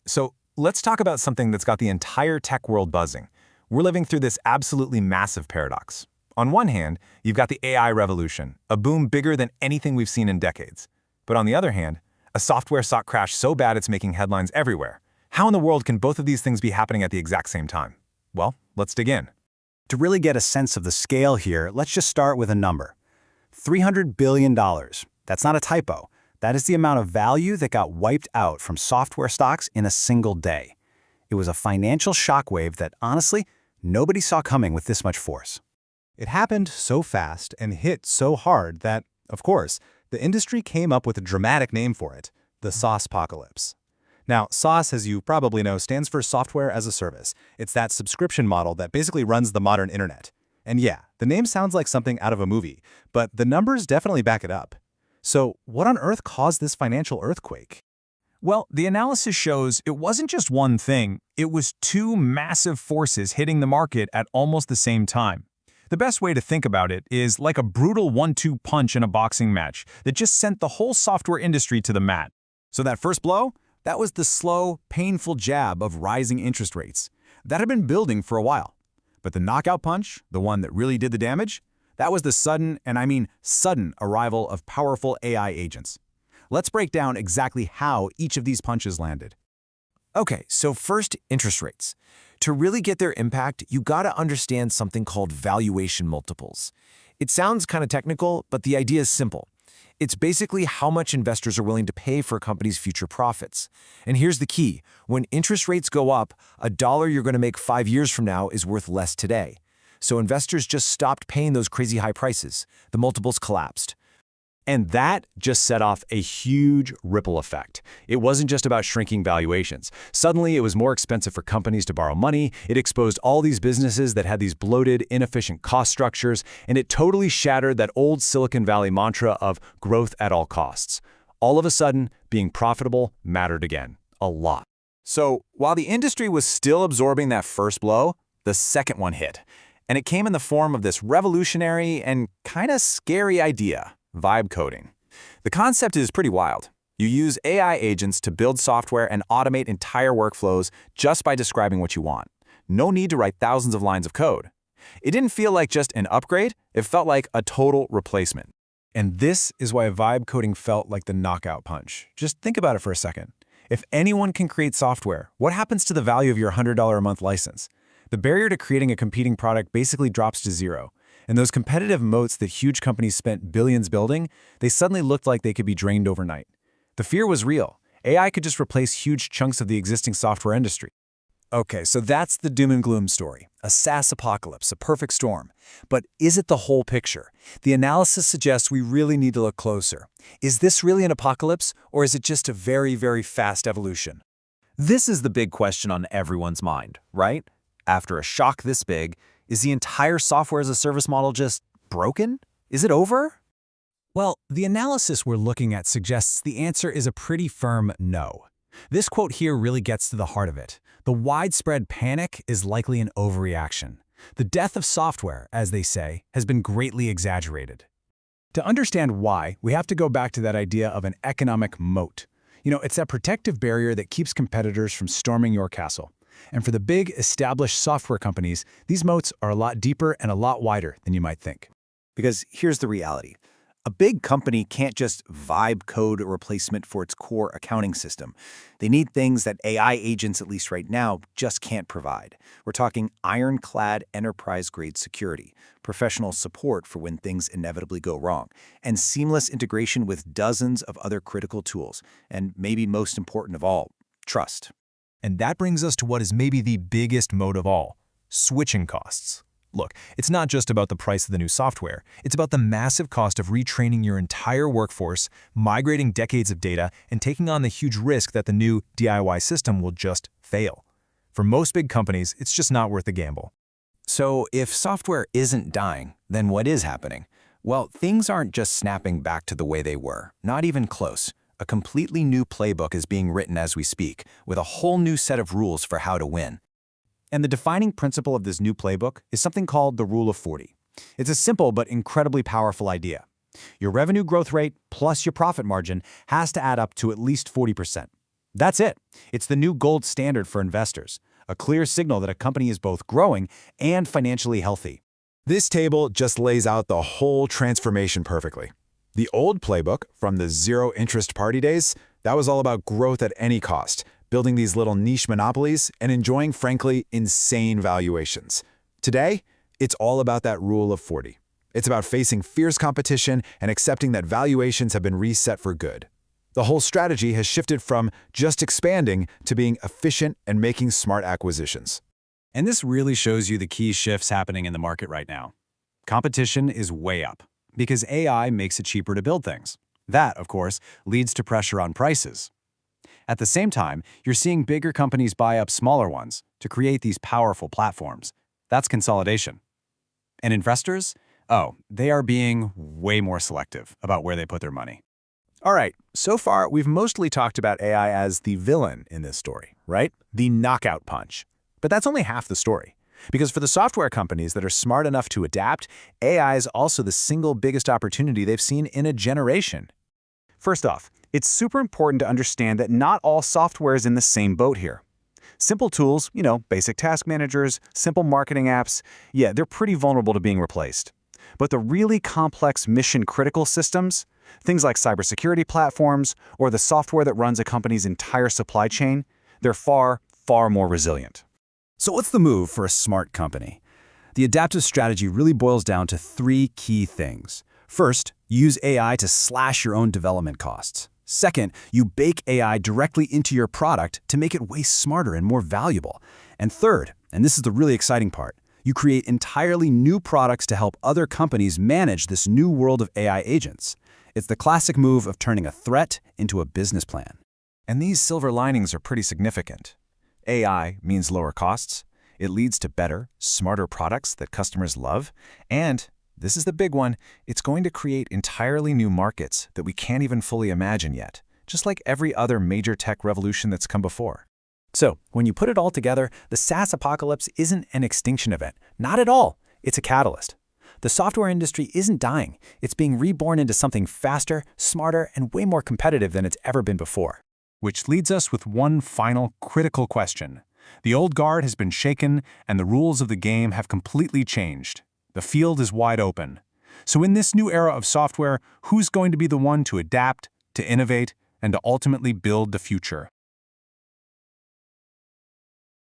So let's talk about something that's got the entire tech world buzzing. We're living through this absolutely massive paradox. On one hand, you've got the AI revolution, a boom bigger than anything we've seen in decades. But on the other hand, a software stock crash so bad it's making headlines everywhere. How in the world can both of these things be happening at the exact same time? Well, let's dig in. To really get a sense of the scale here, let's just start with a number. $300 billion. That's not a typo. That is the amount of value that got wiped out from software stocks in a single day. It was a financial shockwave that, honestly, nobody saw coming with this much force. It happened so fast and hit so hard that, of course, the industry came up with a dramatic name for it, the SaaSpocalypse. Now, SaaS, as you probably know, stands for Software as a Service. It's that subscription model that basically runs the modern internet. And yeah, the name sounds like something out of a movie, but the numbers definitely back it up. So what on earth caused this financial earthquake? Well, the analysis shows it wasn't just one thing, it was two massive forces hitting the market at almost the same time. The best way to think about it is like a brutal 1-2 punch in a boxing match that just sent the whole software industry to the mat. So that first blow, that was the slow, painful jab of rising interest rates. That had been building for a while. But the knockout punch, the one that really did the damage, that was the sudden, and I mean sudden, arrival of powerful AI agents. Let's break down exactly how each of these punches landed. Okay, so first, interest rates. To really get their impact, you gotta understand something called valuation multiples. It sounds kind of technical, but the idea is simple. It's basically how much investors are willing to pay for a company's future profits. And here's the key. When interest rates go up, a dollar you're gonna make 5 years from now is worth less today. So investors just stopped paying those crazy high prices. The multiples collapsed. And that just set off a huge ripple effect. It wasn't just about shrinking valuations. Suddenly, it was more expensive for companies to borrow money. It exposed all these businesses that had these bloated, inefficient cost structures, and it totally shattered that old Silicon Valley mantra of growth at all costs. All of a sudden, being profitable mattered again, a lot. So, while the industry was still absorbing that first blow, the second one hit. And it came in the form of this revolutionary and kind of scary idea. Vibe coding. The concept is pretty wild. You use AI agents to build software and automate entire workflows just by describing what you want. No need to write thousands of lines of code. It didn't feel like just an upgrade, it felt like a total replacement. And this is why vibe coding felt like the knockout punch. Just think about it for a second. If anyone can create software, what happens to the value of your $100 a month license? The barrier to creating a competing product basically drops to zero. And those competitive moats that huge companies spent billions building, they suddenly looked like they could be drained overnight. The fear was real. AI could just replace huge chunks of the existing software industry. Okay, so that's the doom and gloom story. A SaaS apocalypse, a perfect storm. But is it the whole picture? The analysis suggests we really need to look closer. Is this really an apocalypse, or is it just a very, very fast evolution? This is the big question on everyone's mind, right? After a shock this big, is the entire software as a service model just broken? Is it over? Well, the analysis we're looking at suggests the answer is a pretty firm no. This quote here really gets to the heart of it. The widespread panic is likely an overreaction. The death of software, as they say, has been greatly exaggerated. To understand why, we have to go back to that idea of an economic moat. It's that protective barrier that keeps competitors from storming your castle. And for the big, established software companies, these moats are a lot deeper and a lot wider than you might think. Because here's the reality. A big company can't just vibe code a replacement for its core accounting system. They need things that AI agents, at least right now, just can't provide. We're talking ironclad enterprise-grade security, professional support for when things inevitably go wrong, and seamless integration with dozens of other critical tools, and maybe most important of all, trust. And that brings us to what is maybe the biggest moat of all, switching costs. Look, it's not just about the price of the new software. It's about the massive cost of retraining your entire workforce, migrating decades of data, and taking on the huge risk that the new DIY system will just fail. For most big companies, it's just not worth the gamble. So if software isn't dying, then what is happening? Well, things aren't just snapping back to the way they were, not even close. A completely new playbook is being written as we speak, with a whole new set of rules for how to win. And the defining principle of this new playbook is something called the Rule of 40. It's a simple but incredibly powerful idea. Your revenue growth rate plus your profit margin has to add up to at least 40%. That's it. It's the new gold standard for investors, a clear signal that a company is both growing and financially healthy. This table just lays out the whole transformation perfectly. The old playbook from the zero-interest party days, that was all about growth at any cost, building these little niche monopolies and enjoying, frankly, insane valuations. Today, it's all about that rule of 40. It's about facing fierce competition and accepting that valuations have been reset for good. The whole strategy has shifted from just expanding to being efficient and making smart acquisitions. And this really shows you the key shifts happening in the market right now. Competition is way up because AI makes it cheaper to build things. That, of course, leads to pressure on prices. At the same time, you're seeing bigger companies buy up smaller ones to create these powerful platforms. That's consolidation. And investors? Oh, they are being way more selective about where they put their money. All right, so far we've mostly talked about AI as the villain in this story, right? The knockout punch. But that's only half the story. Because for the software companies that are smart enough to adapt, AI is also the single biggest opportunity they've seen in a generation. First off, it's super important to understand that not all software is in the same boat here. Simple tools, basic task managers, simple marketing apps, yeah, they're pretty vulnerable to being replaced. But the really complex mission-critical systems, things like cybersecurity platforms or the software that runs a company's entire supply chain, they're far, far more resilient. So what's the move for a smart company? The adaptive strategy really boils down to 3 key things. First, use AI to slash your own development costs. Second, you bake AI directly into your product to make it way smarter and more valuable. And third, and this is the really exciting part, you create entirely new products to help other companies manage this new world of AI agents. It's the classic move of turning a threat into a business plan. And these silver linings are pretty significant. AI means lower costs. It leads to better, smarter products that customers love. And, this is the big one, it's going to create entirely new markets that we can't even fully imagine yet, just like every other major tech revolution that's come before. So, when you put it all together, the SaaS apocalypse isn't an extinction event. Not at all. It's a catalyst. The software industry isn't dying. It's being reborn into something faster, smarter, and way more competitive than it's ever been before. Which leads us with one final critical question. The old guard has been shaken, and the rules of the game have completely changed. The field is wide open. So in this new era of software, who's going to be the one to adapt, to innovate, and to ultimately build the future?